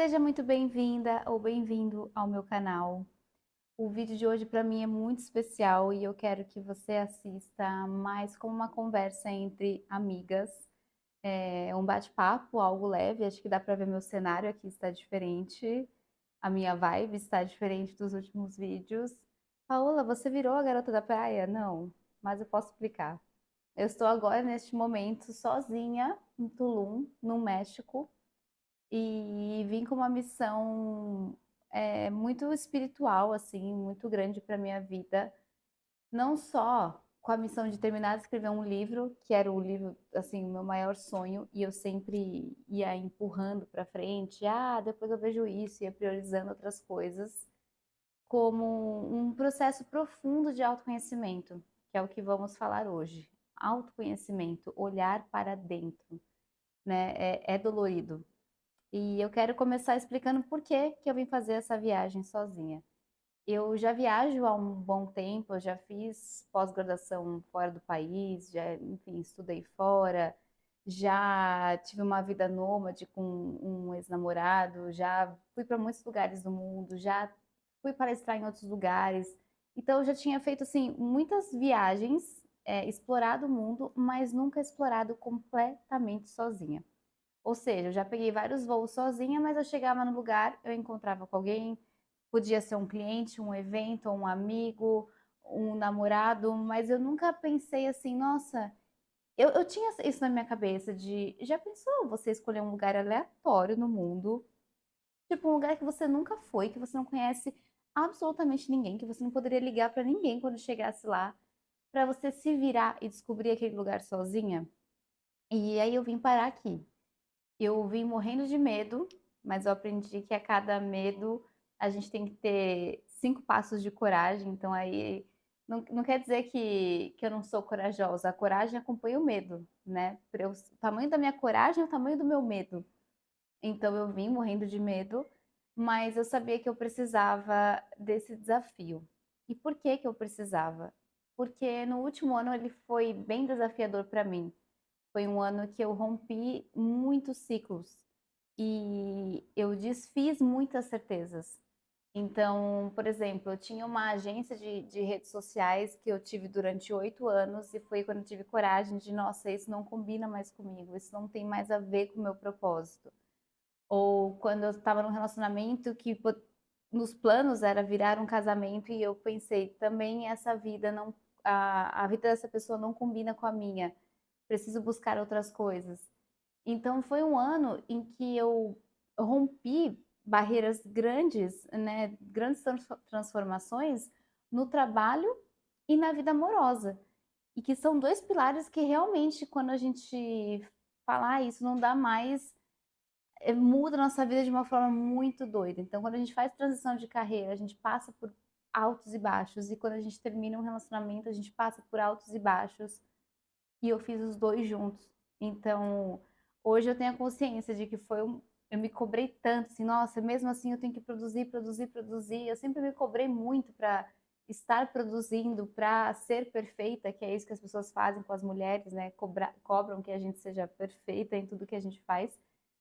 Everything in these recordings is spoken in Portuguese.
Seja muito bem-vinda ou bem-vindo ao meu canal. O vídeo de hoje para mim é muito especial e eu quero que você assista mais como uma conversa entre amigas. É um bate-papo, algo leve. Acho que dá para ver meu cenário aqui está diferente. A minha vibe está diferente dos últimos vídeos. Paola, você virou a garota da praia? Não, mas eu posso explicar. Eu estou agora, neste momento, sozinha em Tulum, no México, e vim com uma missão muito espiritual, assim, muito grande para minha vida. Não só com a missão de terminar de escrever um livro, que era o livro, assim, o meu maior sonho, e eu sempre ia empurrando para frente, depois eu vejo isso, ia priorizando outras coisas, como um processo profundo de autoconhecimento, que é o que vamos falar hoje. Autoconhecimento, olhar para dentro, né? É dolorido. E eu quero começar explicando por que eu vim fazer essa viagem sozinha. Eu já viajo há um bom tempo, eu já fiz pós-graduação fora do país, já, enfim, estudei fora, já tive uma vida nômade com um ex-namorado, já fui para muitos lugares do mundo, já fui palestrar em outros lugares. Então, eu já tinha feito, assim, muitas viagens, explorado o mundo, mas nunca explorado completamente sozinha. Ou seja, eu já peguei vários voos sozinha, mas eu chegava no lugar, eu encontrava com alguém, podia ser um cliente, um evento, um amigo, um namorado, mas eu nunca pensei assim, nossa, eu tinha isso na minha cabeça de, já pensou você escolher um lugar aleatório no mundo, tipo um lugar que você nunca foi, que você não conhece absolutamente ninguém, que você não poderia ligar para ninguém quando chegasse lá, para você se virar e descobrir aquele lugar sozinha? E aí eu vim parar aqui. Eu vim morrendo de medo, mas eu aprendi que a cada medo a gente tem que ter 5 passos de coragem. Então aí não quer dizer que eu não sou corajosa. A coragem acompanha o medo, né? O tamanho da minha coragem é o tamanho do meu medo. Então eu vim morrendo de medo, mas eu sabia que eu precisava desse desafio. E por que que eu precisava? Porque no último ano ele foi bem desafiador para mim. Foi um ano que eu rompi muitos ciclos e eu desfiz muitas certezas. Então, por exemplo, eu tinha uma agência de redes sociais que eu tive durante 8 anos e foi quando eu tive coragem de, nossa, isso não combina mais comigo, isso não tem mais a ver com o meu propósito. Ou quando eu estava num relacionamento que nos planos era virar um casamento e eu pensei, também essa vida não, a vida dessa pessoa não combina com a minha, preciso buscar outras coisas. Então foi um ano em que eu rompi barreiras grandes, né, grandes transformações no trabalho e na vida amorosa. E que são dois pilares que realmente, quando a gente falar isso, não dá mais, muda a nossa vida de uma forma muito doida. Então, quando a gente faz transição de carreira, a gente passa por altos e baixos, e quando a gente termina um relacionamento, a gente passa por altos e baixos, e eu fiz os dois juntos. Então, hoje eu tenho a consciência de que eu me cobrei tanto, assim, nossa, mesmo assim eu tenho que produzir, produzir, produzir. Eu sempre me cobrei muito para estar produzindo, para ser perfeita, que é isso que as pessoas fazem com as mulheres, né? Cobram que a gente seja perfeita em tudo que a gente faz,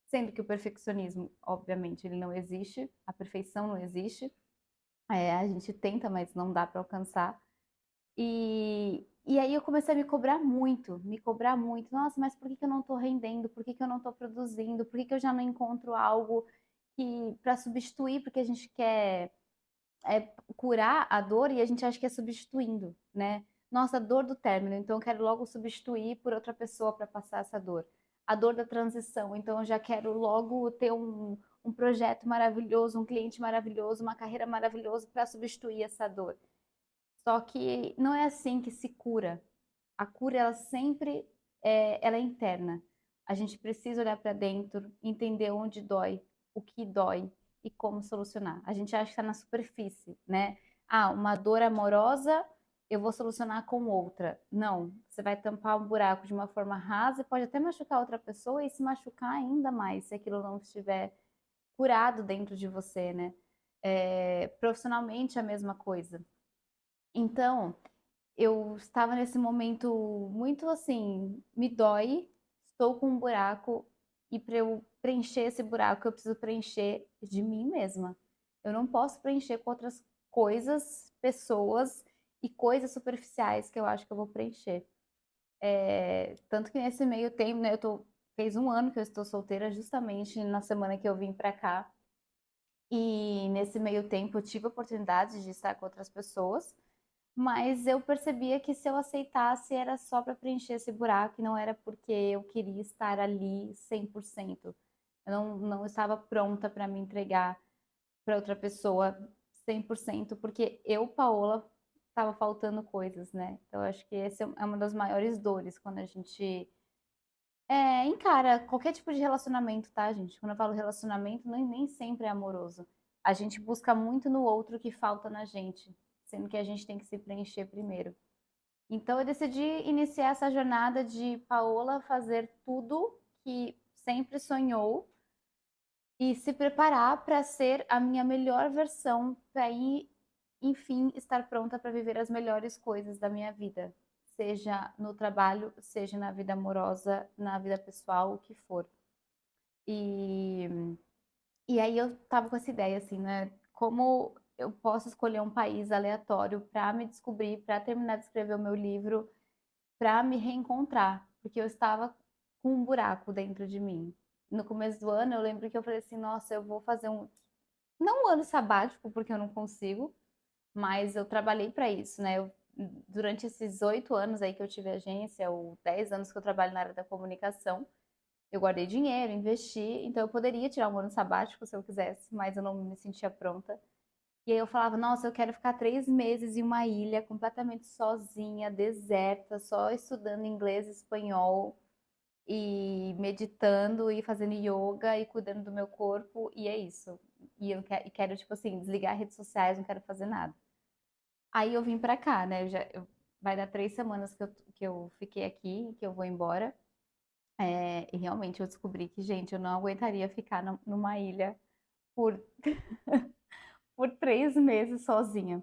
sendo que o perfeccionismo, obviamente, ele não existe, a perfeição não existe. A gente tenta, mas não dá para alcançar. E aí eu comecei a me cobrar muito. Nossa, mas por que que eu não estou rendendo? Por que que eu não estou produzindo? Por que que eu já não encontro algo que para substituir? Porque a gente quer curar a dor e a gente acha que é substituindo, né? Nossa, a dor do término, então eu quero logo substituir por outra pessoa para passar essa dor. A dor da transição, então eu já quero logo ter um projeto maravilhoso, um cliente maravilhoso, uma carreira maravilhosa para substituir essa dor. Só que não é assim que se cura. A cura, ela sempre ela é interna. A gente precisa olhar para dentro, entender onde dói, o que dói e como solucionar. A gente acha que está na superfície, né? Uma dor amorosa, eu vou solucionar com outra. Não, você vai tampar um buraco de uma forma rasa e pode até machucar outra pessoa e se machucar ainda mais se aquilo não estiver curado dentro de você, né? Profissionalmente, a mesma coisa. Então, eu estava nesse momento muito assim, me dói, estou com um buraco e preencher esse buraco, eu preciso preencher de mim mesma. Eu não posso preencher com outras coisas, pessoas e coisas superficiais que eu acho que eu vou preencher. Tanto que nesse meio tempo, né, fez um ano que eu estou solteira, justamente na semana que eu vim pra cá. E nesse meio tempo eu tive a oportunidade de estar com outras pessoas, mas eu percebia que se eu aceitasse era só para preencher esse buraco e não era porque eu queria estar ali 100%. Eu não estava pronta para me entregar para outra pessoa 100%, porque eu, Paola, estava faltando coisas, né? Então, eu acho que essa é uma das maiores dores quando a gente encara qualquer tipo de relacionamento, tá, gente? Quando eu falo relacionamento, nem sempre é amoroso. A gente busca muito no outro o que falta na gente, sendo que a gente tem que se preencher primeiro. Então, eu decidi iniciar essa jornada de Paola fazer tudo que sempre sonhou e se preparar para ser a minha melhor versão, para ir, enfim, estar pronta para viver as melhores coisas da minha vida, seja no trabalho, seja na vida amorosa, na vida pessoal, o que for. E, e aí eu tava com essa ideia assim, né? Como eu posso escolher um país aleatório para me descobrir, para terminar de escrever o meu livro, para me reencontrar, porque eu estava com um buraco dentro de mim. No começo do ano, eu lembro que eu falei assim: nossa, eu vou fazer não um ano sabático, porque eu não consigo, mas eu trabalhei para isso, né? Durante esses 8 anos aí que eu tive agência, ou 10 anos que eu trabalho na área da comunicação, eu guardei dinheiro, investi, então eu poderia tirar um ano sabático se eu quisesse, mas eu não me sentia pronta. E aí eu falava, nossa, eu quero ficar 3 meses em uma ilha completamente sozinha, deserta, só estudando inglês e espanhol e meditando e fazendo yoga e cuidando do meu corpo, e é isso. E eu quero, tipo assim, desligar redes sociais, não quero fazer nada. Aí eu vim pra cá, né? Vai dar 3 semanas que eu fiquei aqui, que eu vou embora. E realmente eu descobri que, gente, eu não aguentaria ficar numa ilha por, por 3 meses sozinha.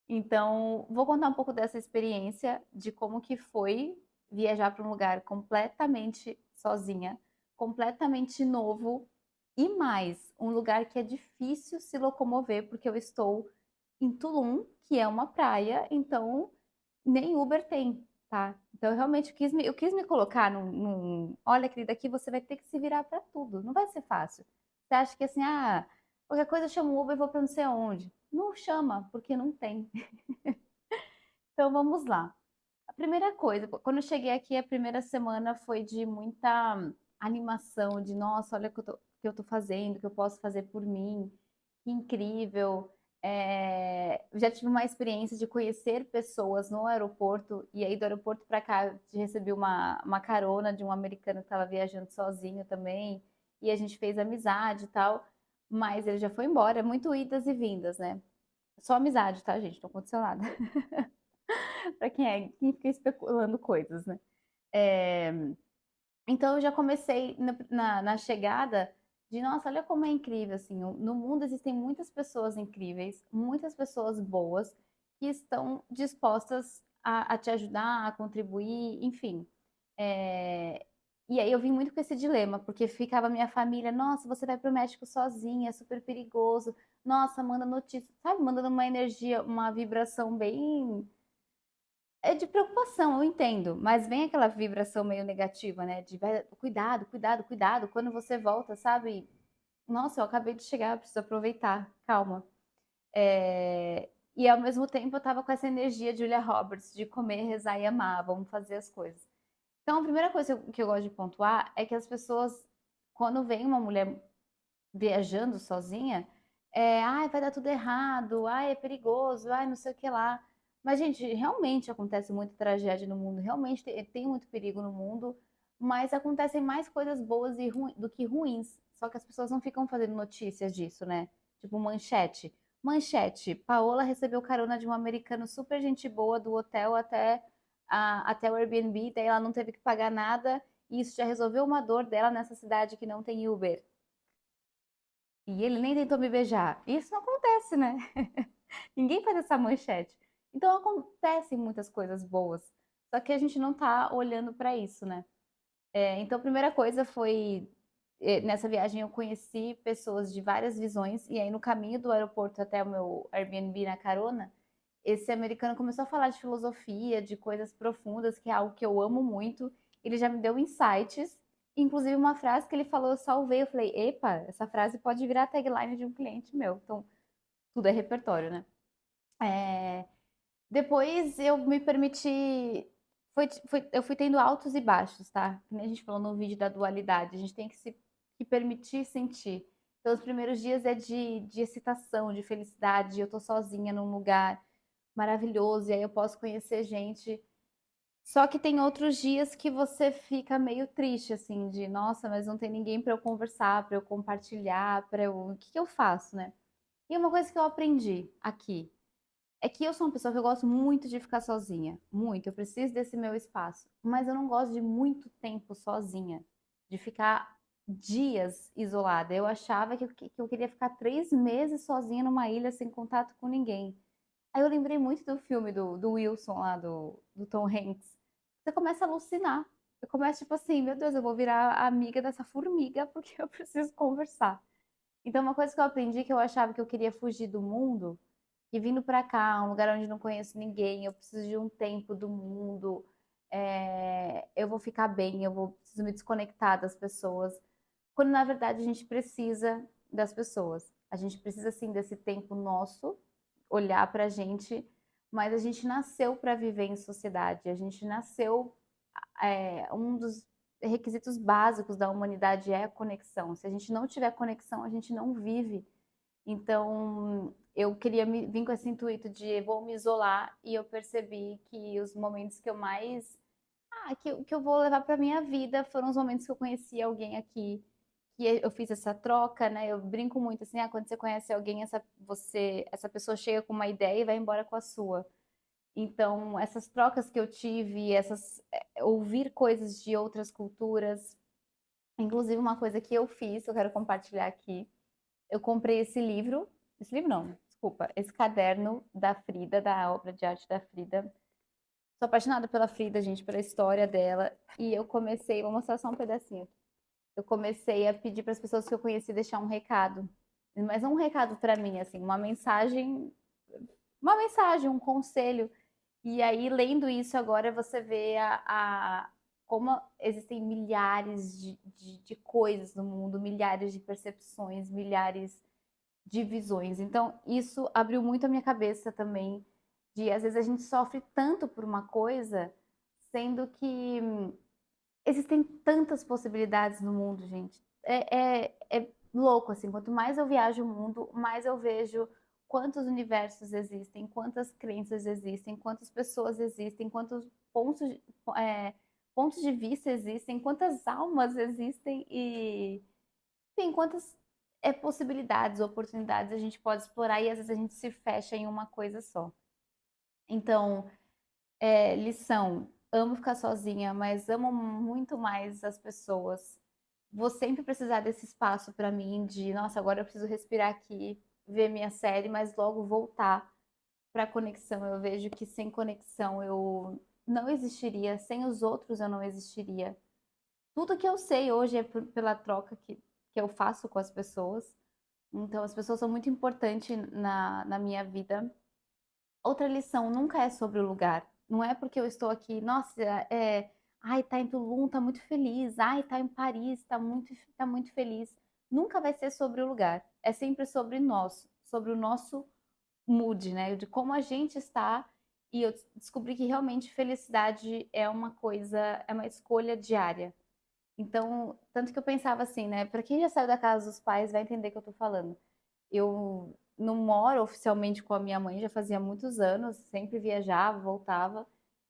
Então, vou contar um pouco dessa experiência, de como que foi viajar para um lugar completamente sozinha, completamente novo e mais, um lugar que é difícil se locomover, porque eu estou em Tulum, que é uma praia, então nem Uber tem, tá? Então, eu realmente eu quis me colocar olha, querida, aqui você vai ter que se virar para tudo, não vai ser fácil. Você acha que assim, qualquer coisa eu chamo Uber e vou para não sei aonde. Não chama, porque não tem. Então vamos lá. A primeira coisa, quando eu cheguei aqui, a primeira semana foi de muita animação, de nossa, olha o que eu tô fazendo, o que eu posso fazer por mim, que incrível. Já tive uma experiência de conhecer pessoas no aeroporto, e aí do aeroporto para cá eu recebi uma carona de um americano que estava viajando sozinho também, e a gente fez amizade e tal, mas ele já foi embora, muito idas e vindas, né? Só amizade, tá, gente? Não aconteceu nada. Para quem fica especulando coisas, né? É, então eu já comecei na chegada de, nossa, olha como é incrível, assim, no mundo existem muitas pessoas incríveis, muitas pessoas boas que estão dispostas a te ajudar, a contribuir, enfim. É, e aí eu vim muito com esse dilema, porque ficava minha família, nossa, você vai para o México sozinha, é super perigoso, nossa, manda notícia, sabe, mandando uma energia, uma vibração bem de preocupação, eu entendo, mas vem aquela vibração meio negativa, né? De cuidado, cuidado, cuidado. Quando você volta, sabe? Nossa, eu acabei de chegar, eu preciso aproveitar, calma. E ao mesmo tempo eu tava com essa energia de Julia Roberts, de comer, rezar e amar, vamos fazer as coisas. Então a primeira coisa que eu gosto de pontuar é que as pessoas, quando vem uma mulher viajando sozinha, ai, vai dar tudo errado, ai, é perigoso, ai, não sei o que lá. Mas, gente, realmente acontece muita tragédia no mundo, realmente tem muito perigo no mundo, mas acontecem mais coisas boas do que ruins. Só que as pessoas não ficam fazendo notícias disso, né? Tipo, manchete. Manchete, Paola recebeu carona de um americano super gente boa do hotel até o Airbnb, daí ela não teve que pagar nada, e isso já resolveu uma dor dela nessa cidade que não tem Uber. E ele nem tentou me beijar. Isso não acontece, né? Ninguém faz essa manchete. Então acontecem muitas coisas boas. Só que a gente não tá olhando para isso, né? Então a primeira coisa foi nessa viagem eu conheci pessoas de várias visões, e aí no caminho do aeroporto até o meu Airbnb na carona, esse americano começou a falar de filosofia, de coisas profundas, que é algo que eu amo muito. Ele já me deu insights, inclusive uma frase que ele falou, eu salvei, eu falei, epa, essa frase pode virar a tagline de um cliente meu. Então, tudo é repertório, né? É, depois eu me permiti. Eu fui tendo altos e baixos, tá? Que nem a gente falou no vídeo da dualidade. A gente tem que se que permitir sentir. Então, os primeiros dias é de excitação, de felicidade. Eu tô sozinha num lugar maravilhoso, e aí eu posso conhecer gente. Só que tem outros dias que você fica meio triste, assim, de nossa, mas não tem ninguém para eu conversar, para eu compartilhar, para eu. O que que eu faço, né? E uma coisa que eu aprendi aqui é que eu sou uma pessoa que eu gosto muito de ficar sozinha, muito. Eu preciso desse meu espaço, mas eu não gosto de muito tempo sozinha, de ficar dias isolada. Eu achava que eu queria ficar 3 meses sozinha numa ilha sem contato com ninguém. Aí eu lembrei muito do filme do Wilson lá, do Tom Hanks. Você começa a alucinar. Eu começo tipo assim, meu Deus, eu vou virar amiga dessa formiga porque eu preciso conversar. Então, uma coisa que eu aprendi que eu achava que eu queria fugir do mundo, e vindo pra cá, um lugar onde não conheço ninguém, eu preciso de um tempo do mundo, eu vou ficar bem, preciso me desconectar das pessoas. Quando na verdade a gente precisa das pessoas. A gente precisa sim desse tempo nosso, olhar pra gente, mas a gente nasceu para viver em sociedade. A gente nasceu, um dos requisitos básicos da humanidade é a conexão. Se a gente não tiver conexão, a gente não vive. Então, eu queria vir com esse intuito de vou me isolar, e eu percebi que os momentos que eu mais, que eu vou levar para minha vida foram os momentos que eu conheci alguém aqui, que eu fiz essa troca, né? Eu brinco muito assim, quando você conhece alguém, essa pessoa chega com uma ideia e vai embora com a sua. Então, essas trocas que eu tive, ouvir coisas de outras culturas, inclusive uma coisa que eu fiz, eu quero compartilhar aqui. Eu comprei esse livro não, desculpa, esse caderno da Frida, da obra de arte da Frida. Sou apaixonada pela Frida, gente, pela história dela. E eu comecei, vou mostrar só um pedacinho. Eu comecei a pedir para as pessoas que eu conheci deixar um recado. Mas não um recado para mim, assim, uma mensagem, um conselho. E aí, lendo isso agora, você vê como existem milhares de coisas no mundo, milhares de percepções, milhares de visões. Então, isso abriu muito a minha cabeça também, de às vezes a gente sofre tanto por uma coisa, sendo que existem tantas possibilidades no mundo, gente. É louco, assim, quanto mais eu viajo o mundo, mais eu vejo quantos universos existem, quantas crenças existem, quantas pessoas existem, quantos pontos, é, pontos de vista existem, quantas almas existem e, enfim, quantas possibilidades, oportunidades a gente pode explorar, e às vezes a gente se fecha em uma coisa só. Então, lição: amo ficar sozinha, mas amo muito mais as pessoas. Vou sempre precisar desse espaço para mim, de nossa, agora eu preciso respirar aqui, ver minha série, mas logo voltar para a conexão. Eu vejo que sem conexão eu não existiria, sem os outros eu não existiria. Tudo que eu sei hoje é pela troca que eu faço com as pessoas. Então, as pessoas são muito importantes na minha vida. Outra lição: nunca é sobre o lugar. Não é porque eu estou aqui, nossa, ai, tá em Tulum, tá muito feliz. Ai, tá em Paris, tá muito feliz. Nunca vai ser sobre o lugar. É sempre sobre nós, sobre o nosso mood, né? De como a gente está. E eu descobri que realmente felicidade é uma coisa, é uma escolha diária. Então, tanto que eu pensava assim, né? Para quem já saiu da casa dos pais vai entender o que eu tô falando. Eu não moro oficialmente com a minha mãe, já fazia muitos anos, sempre viajava, voltava.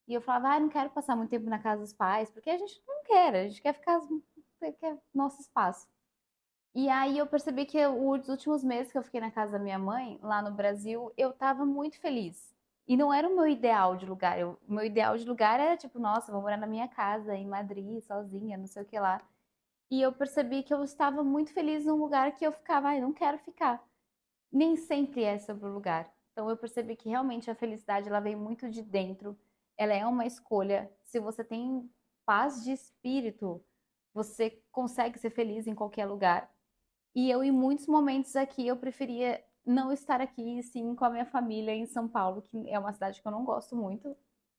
E eu falava, não quero passar muito tempo na casa dos pais, porque a gente não quer, a gente quer quer nosso espaço. E aí eu percebi que os últimos meses que eu fiquei na casa da minha mãe, lá no Brasil, eu tava muito feliz. E não era o meu ideal de lugar. O meu ideal de lugar era tipo, nossa, vou morar na minha casa, em Madrid, sozinha, não sei o que lá. E eu percebi que eu estava muito feliz num lugar que eu ficava, não quero ficar. Nem sempre é sobre o lugar. Então eu percebi que realmente a felicidade ela vem muito de dentro. Ela é uma escolha. Se você tem paz de espírito, você consegue ser feliz em qualquer lugar. E eu, em muitos momentos aqui, eu preferia não estar aqui, sim, com a minha família em São Paulo, que é uma cidade que eu não gosto muito.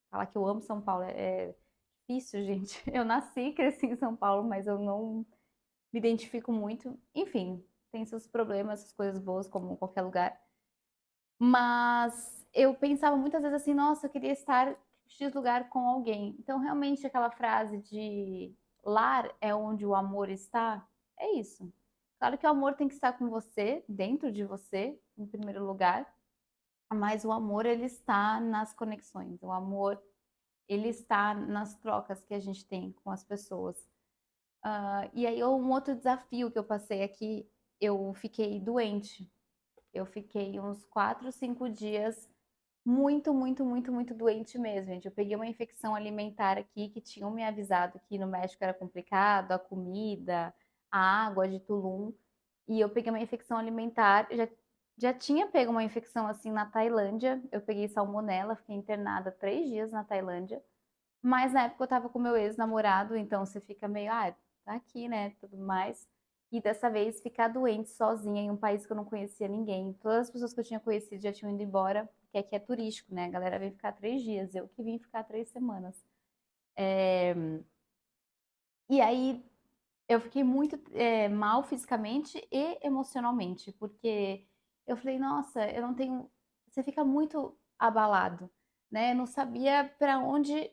Falar que eu amo São Paulo é difícil, gente. Eu nasci e cresci em São Paulo, mas eu não me identifico muito. Enfim, tem seus problemas, suas coisas boas, como em qualquer lugar. Mas eu pensava muitas vezes assim, nossa, eu queria estar em X lugar com alguém. Então, realmente, aquela frase de lar é onde o amor está, é isso. Claro que o amor tem que estar com você, dentro de você, em primeiro lugar, mas o amor, ele está nas conexões. O amor, ele está nas trocas que a gente tem com as pessoas. E aí, um outro desafio que eu passei aqui, eu fiquei doente. Eu fiquei uns 4, 5 dias muito, muito, muito, muito doente mesmo, gente. Eu peguei uma infecção alimentar aqui que tinham me avisado que no México era complicado, a comida, a água de Tulum. E eu peguei uma infecção alimentar. Já tinha pego uma infecção assim na Tailândia. Eu peguei salmonela, fiquei internada 3 dias na Tailândia. Mas na época eu tava com meu ex-namorado, então você fica meio, tá aqui, né, tudo mais. E dessa vez ficar doente sozinha em um país que eu não conhecia ninguém. Todas as pessoas que eu tinha conhecido já tinham ido embora, porque aqui é turístico, né? A galera vem ficar 3 dias, eu que vim ficar 3 semanas. E aí eu fiquei muito mal fisicamente e emocionalmente, porque eu falei, nossa, eu não tenho. Você fica muito abalado, né? Eu não sabia para onde,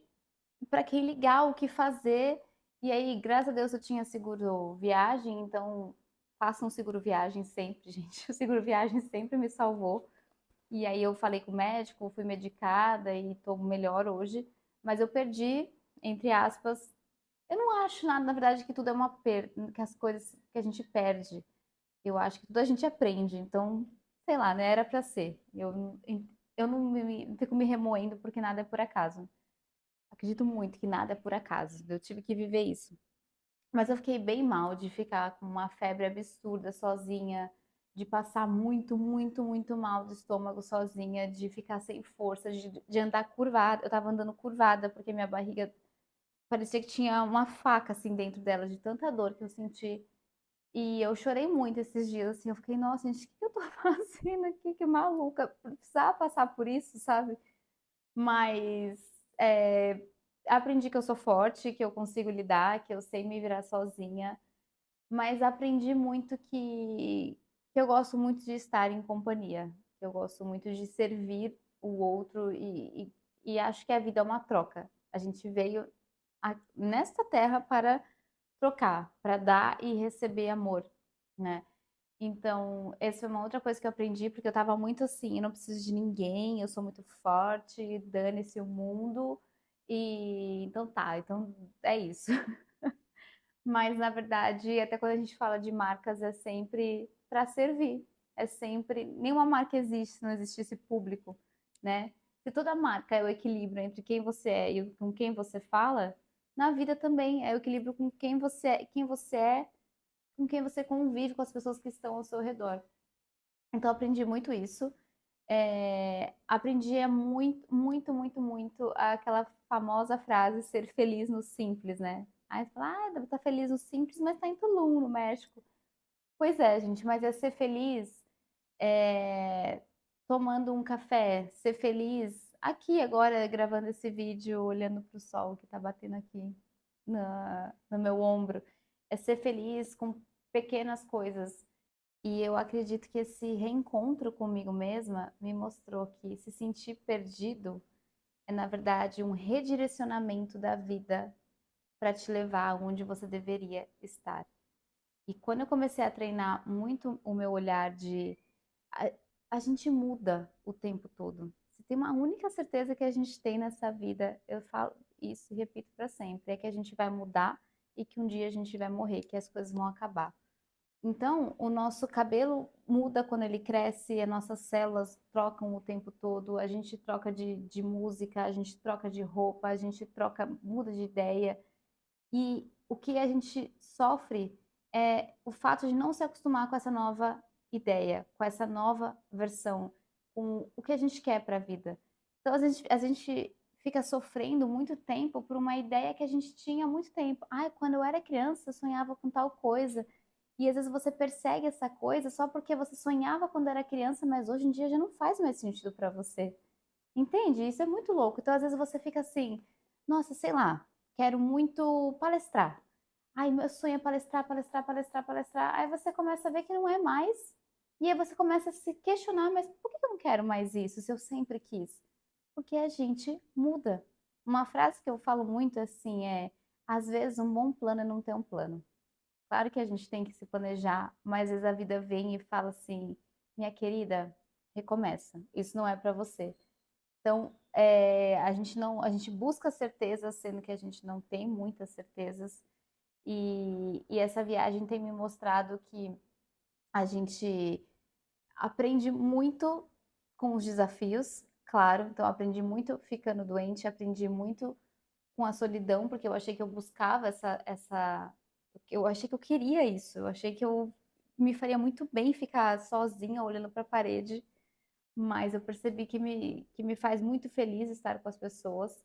para quem ligar, o que fazer. E aí, graças a Deus, eu tinha seguro viagem, então faça um seguro viagem sempre, gente. O seguro viagem sempre me salvou. E aí eu falei com o médico, fui medicada e estou melhor hoje. Mas eu perdi, entre aspas. Eu não acho nada, na verdade, que tudo é uma perda, que as coisas que a gente perde. Eu acho que tudo a gente aprende. Então, sei lá, né? Era para ser. Eu não fico me remoendo porque nada é por acaso. Acredito muito que nada é por acaso. Eu tive que viver isso. Mas eu fiquei bem mal de ficar com uma febre absurda sozinha, de passar muito, muito, muito mal do estômago sozinha, de ficar sem força, de andar curvada. Eu tava andando curvada porque minha barriga parecia que tinha uma faca assim dentro dela, de tanta dor que eu senti. E eu chorei muito esses dias, assim. Eu fiquei, nossa, gente, o que eu tô fazendo aqui? Que maluca. Precisava passar por isso, sabe? Mas é, aprendi que eu sou forte, que eu consigo lidar, que eu sei me virar sozinha. Mas aprendi muito que eu gosto muito de estar em companhia, que eu gosto muito de servir o outro e acho que a vida é uma troca. A gente veio nesta terra para trocar, para dar e receber amor, né? Então, essa é uma outra coisa que eu aprendi, porque eu tava muito assim, eu não preciso de ninguém, eu sou muito forte, dane-se o mundo. E então tá, então é isso. Mas na verdade, até quando a gente fala de marcas, é sempre para servir. É sempre, nenhuma marca existe se não existisse público, né? Se toda marca é o equilíbrio entre quem você é e com quem você fala, na vida também é o equilíbrio com quem você é, com quem você convive, com as pessoas que estão ao seu redor. Então, eu aprendi muito isso. Aprendi muito, muito, muito, muito aquela famosa frase ser feliz no simples, né? Aí você fala, deve estar feliz no simples, mas tá em Tulum, no México. Pois é, gente, mas é ser feliz é, tomando um café, ser feliz aqui agora, gravando esse vídeo, olhando para o sol que tá batendo aqui no meu ombro. É ser feliz com pequenas coisas. E eu acredito que esse reencontro comigo mesma me mostrou que se sentir perdido é, na verdade, um redirecionamento da vida para te levar onde você deveria estar. E quando eu comecei a treinar muito o meu olhar de a, a gente muda o tempo todo. Se tem uma única certeza que a gente tem nessa vida, eu falo isso e repito para sempre, é que a gente vai mudar e que um dia a gente vai morrer, que as coisas vão acabar. Então, o nosso cabelo muda quando ele cresce, as nossas células trocam o tempo todo, a gente troca de música, a gente troca de roupa, a gente troca, muda de ideia. E o que a gente sofre é o fato de não se acostumar com essa nova ideia, com essa nova versão, com o que a gente quer para a vida. Então, a gente fica sofrendo muito tempo por uma ideia que a gente tinha há muito tempo. Ai, quando eu era criança, eu sonhava com tal coisa. E às vezes você persegue essa coisa só porque você sonhava quando era criança, mas hoje em dia já não faz mais sentido para você. Entende? Isso é muito louco. Então, às vezes você fica assim, nossa, sei lá, quero muito palestrar. Ai, meu sonho é palestrar, palestrar, palestrar, palestrar. Aí você começa a ver que não é mais. E aí você começa a se questionar, mas por que eu não quero mais isso se eu sempre quis? Porque a gente muda. Uma frase que eu falo muito assim é: às vezes um bom plano é não ter um plano. Claro que a gente tem que se planejar, mas às vezes a vida vem e fala assim: minha querida, recomeça. Isso não é para você. Então, a gente não, a gente busca certezas, sendo que a gente não tem muitas certezas. E essa viagem tem me mostrado que a gente aprende muito com os desafios, claro. Então, aprendi muito ficando doente, aprendi muito com a solidão, porque eu achei que eu buscava eu achei que eu queria isso, eu achei que eu me faria muito bem ficar sozinha olhando para a parede, mas eu percebi que me faz muito feliz estar com as pessoas.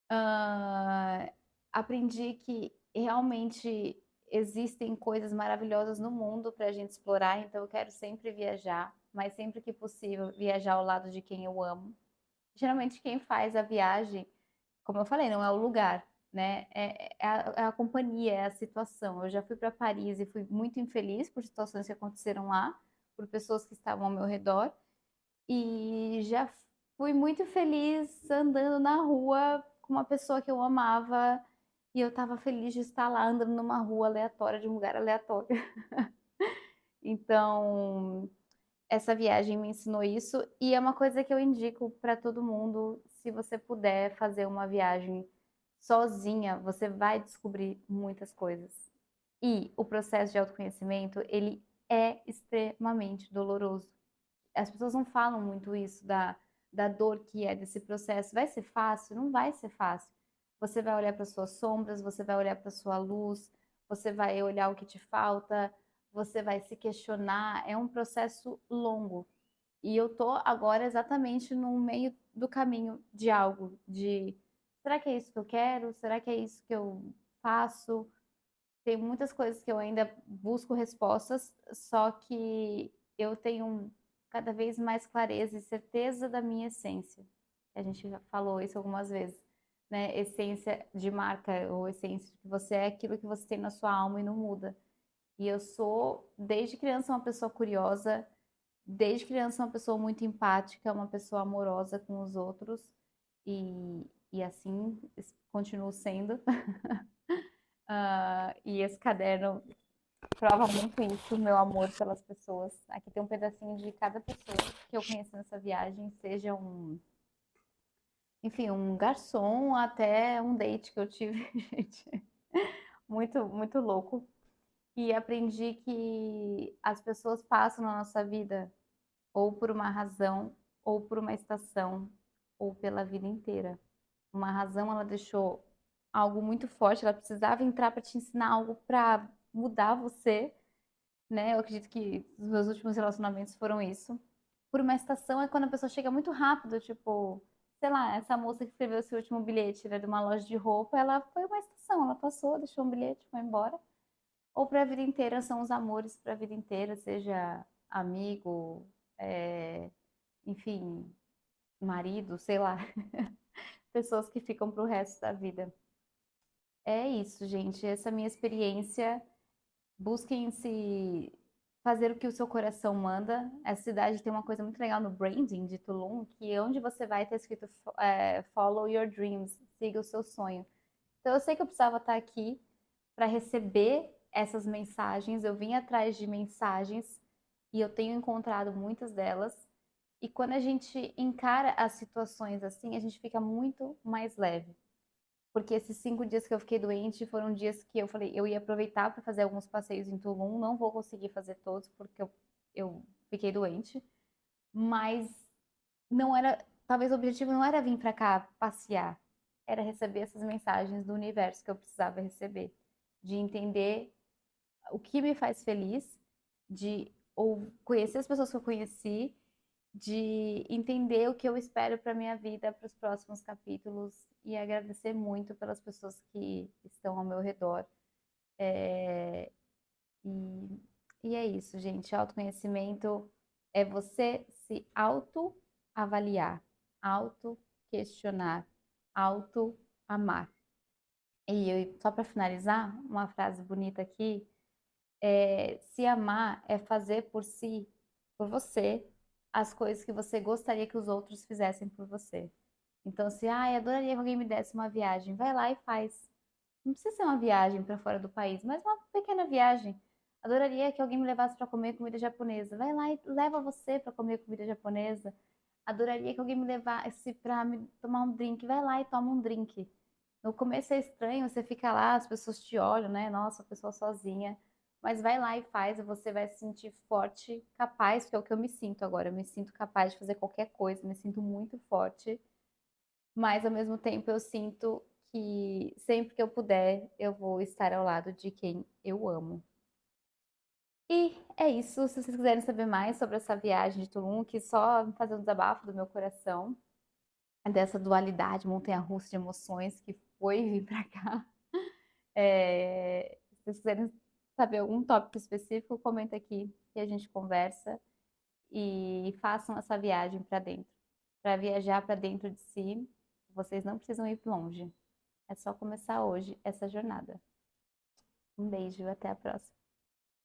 Ah, aprendi que realmente existem coisas maravilhosas no mundo para a gente explorar, então eu quero sempre viajar, mas sempre que possível viajar ao lado de quem eu amo. Geralmente quem faz a viagem, como eu falei, não é o lugar, né? É a companhia, é a situação. Eu já fui para Paris e fui muito infeliz por situações que aconteceram lá, por pessoas que estavam ao meu redor. E já fui muito feliz andando na rua com uma pessoa que eu amava e eu estava feliz de estar lá andando numa rua aleatória, de um lugar aleatório. Então, essa viagem me ensinou isso e é uma coisa que eu indico para todo mundo, se você puder fazer uma viagem sozinha, você vai descobrir muitas coisas. E o processo de autoconhecimento, ele é extremamente doloroso. As pessoas não falam muito isso da dor que é desse processo. Vai ser fácil? Não vai ser fácil. Você vai olhar para suas sombras, você vai olhar para sua luz, você vai olhar o que te falta, você vai se questionar. É um processo longo. E eu tô agora exatamente no meio do caminho de algo, de será que é isso que eu quero? Será que é isso que eu faço? Tem muitas coisas que eu ainda busco respostas, só que eu tenho cada vez mais clareza e certeza da minha essência. A gente já falou isso algumas vezes, né? Essência de marca ou essência de que você é aquilo que você tem na sua alma e não muda. E eu sou, desde criança, uma pessoa curiosa, desde criança, uma pessoa muito empática, uma pessoa amorosa com os outros, e assim continuo sendo. E esse caderno prova muito isso, meu amor pelas pessoas. Aqui tem um pedacinho de cada pessoa que eu conheci nessa viagem, seja enfim, um garçom até um date que eu tive, gente. Muito, muito louco. E aprendi que as pessoas passam na nossa vida ou por uma razão, ou por uma estação, ou pela vida inteira. Uma razão, ela deixou algo muito forte, ela precisava entrar para te ensinar algo para mudar você, né? Eu acredito que os meus últimos relacionamentos foram isso. Por uma estação é quando a pessoa chega muito rápido, tipo, sei lá, essa moça que escreveu esse último bilhete, era de uma loja de roupa, ela foi uma estação, ela passou, deixou um bilhete, foi embora. Ou para a vida inteira são os amores para a vida inteira, seja amigo, é, enfim, marido, sei lá, pessoas que ficam para o resto da vida. É isso, gente. Essa é a minha experiência. Busquem se fazer o que o seu coração manda. Essa cidade tem uma coisa muito legal no branding de Tulum, que onde você vai ter escrito Follow Your Dreams, siga o seu sonho. Então eu sei que eu precisava estar aqui para receber essas mensagens. Eu vim atrás de mensagens e eu tenho encontrado muitas delas. E quando a gente encara as situações assim, a gente fica muito mais leve. Porque esses 5 dias que eu fiquei doente foram dias que eu falei, eu ia aproveitar para fazer alguns passeios em Tulum, não vou conseguir fazer todos porque eu fiquei doente, mas não era, talvez o objetivo não era vir para cá passear, era receber essas mensagens do universo que eu precisava receber, de entender o que me faz feliz, de ou conhecer as pessoas que eu conheci de entender o que eu espero para minha vida, para os próximos capítulos e agradecer muito pelas pessoas que estão ao meu redor. É, e, e é isso, gente. Autoconhecimento é você se auto-avaliar, auto-questionar, auto-amar. Só para finalizar, uma frase bonita aqui, se amar é fazer por si, por você, as coisas que você gostaria que os outros fizessem por você. Então, se, eu adoraria que alguém me desse uma viagem, vai lá e faz. Não precisa ser uma viagem para fora do país, mas uma pequena viagem. Adoraria que alguém me levasse para comer comida japonesa. Vai lá e leva você para comer comida japonesa. Adoraria que alguém me levasse para me tomar um drink. Vai lá e toma um drink. No começo é estranho, você fica lá, as pessoas te olham, né? Nossa, a pessoa sozinha. Mas vai lá e faz, e você vai se sentir forte, capaz, que é o que eu me sinto agora. Eu me sinto capaz de fazer qualquer coisa, me sinto muito forte, mas ao mesmo tempo eu sinto que sempre que eu puder, eu vou estar ao lado de quem eu amo. E é isso. Se vocês quiserem saber mais sobre essa viagem de Tulum, que só fazer um desabafo do meu coração, dessa dualidade montanha-russa de emoções que foi vir pra cá. Se vocês quiserem saber algum tópico específico, comenta aqui que a gente conversa e façam essa viagem para dentro. Para viajar para dentro de si, vocês não precisam ir longe. É só começar hoje essa jornada. Um beijo, até a próxima.